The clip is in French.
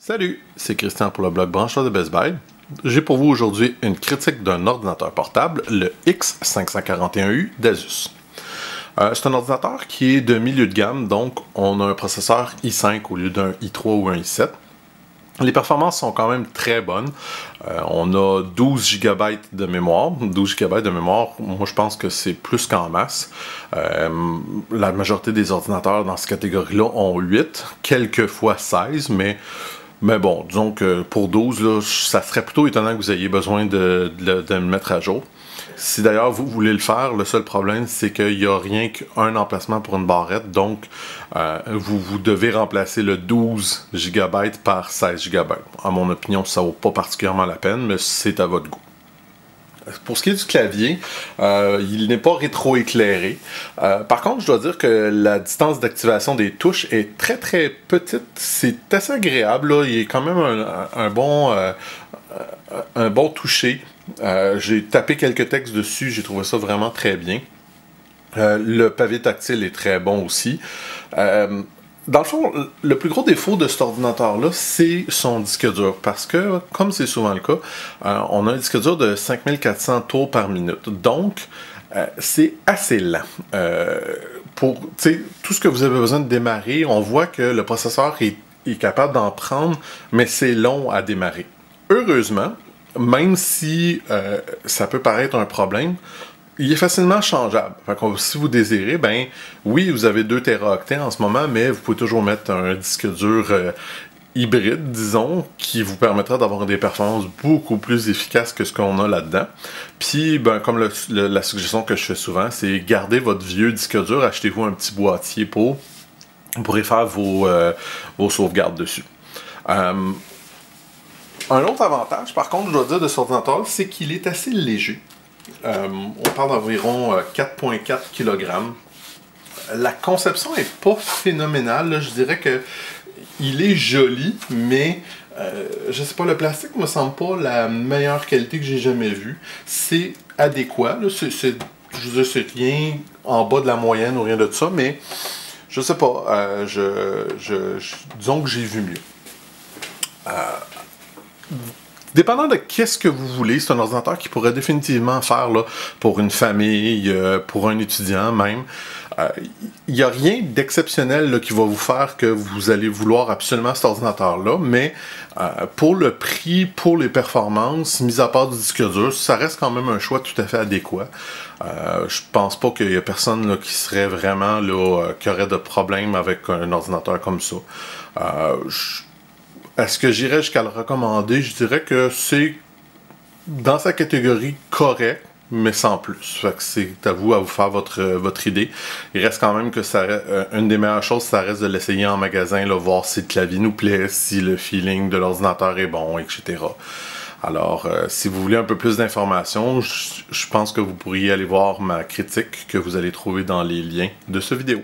Salut, c'est Christian pour le blog Branche-toi de Best Buy. J'ai pour vous aujourd'hui une critique d'un ordinateur portable, le X541U d'Asus. C'est un ordinateur qui est de milieu de gamme, donc on a un processeur i5 au lieu d'un i3 ou un i7. Les performances sont quand même très bonnes. On a 12 GB de mémoire. 12 GB de mémoire, moi je pense que c'est plus qu'en masse. La majorité des ordinateurs dans cette catégorie-là ont 8, quelquefois 16, mais bon, disons que pour 12, là, ça serait plutôt étonnant que vous ayez besoin de le mettre à jour. Si d'ailleurs vous voulez le faire, le seul problème c'est qu'il n'y a rien qu'un emplacement pour une barrette, donc vous devez remplacer le 12 GB par 16 GB. À mon opinion, ça vaut pas particulièrement la peine, mais c'est à votre goût. Pour ce qui est du clavier, il n'est pas rétroéclairé. Par contre, je dois dire que la distance d'activation des touches est très très petite. C'est assez agréable, là. Il est quand même un bon toucher. J'ai tapé quelques textes dessus, j'ai trouvé ça vraiment très bien. Le pavé tactile est très bon aussi. Dans le fond, le plus gros défaut de cet ordinateur-là, c'est son disque dur. Parce que, comme c'est souvent le cas, on a un disque dur de 5400 tours par minute. Donc, c'est assez lent. Pour tout ce que vous avez besoin de démarrer, on voit que le processeur est capable d'en prendre, mais c'est long à démarrer. Heureusement, même si ça peut paraître un problème, il est facilement changeable. Fait que si vous désirez, ben oui, vous avez 2 Teraoctets en ce moment, mais vous pouvez toujours mettre un disque dur hybride, disons, qui vous permettra d'avoir des performances beaucoup plus efficaces que ce qu'on a là-dedans. Puis, ben, comme la suggestion que je fais souvent, c'est garder votre vieux disque dur, achetez-vous un petit boîtier pour pourrez faire vos sauvegardes dessus. Un autre avantage, par contre, je dois dire de cet ordinateur, c'est qu'il est assez léger. On parle d'environ 4,4 kg. La conception n'est pas phénoménale, là. Je dirais que il est joli, mais je sais pas, le plastique me semble pas la meilleure qualité que j'ai jamais vue. C'est adéquat, là. Je veux dire, c'est rien en bas de la moyenne ou rien de ça, mais je sais pas. Disons que j'ai vu mieux. Dépendant de qu'est-ce que vous voulez, c'est un ordinateur qui pourrait définitivement faire là, pour une famille, pour un étudiant même. Il n'y a rien d'exceptionnel qui va vous faire que vous allez vouloir absolument cet ordinateur-là, mais pour le prix, pour les performances, mis à part du disque dur, ça reste quand même un choix tout à fait adéquat. Je pense pas qu'il y a personne là, qui serait vraiment là, qui aurait de problème avec un ordinateur comme ça. Est-ce que j'irais jusqu'à le recommander? Je dirais que c'est dans sa catégorie correct, mais sans plus. Fait que c'est à vous faire votre idée. Il reste quand même que une des meilleures choses, ça reste de l'essayer en magasin, là, voir si le clavier nous plaît, si le feeling de l'ordinateur est bon, etc. Alors, si vous voulez un peu plus d'informations, je pense que vous pourriez aller voir ma critique que vous allez trouver dans les liens de cette vidéo.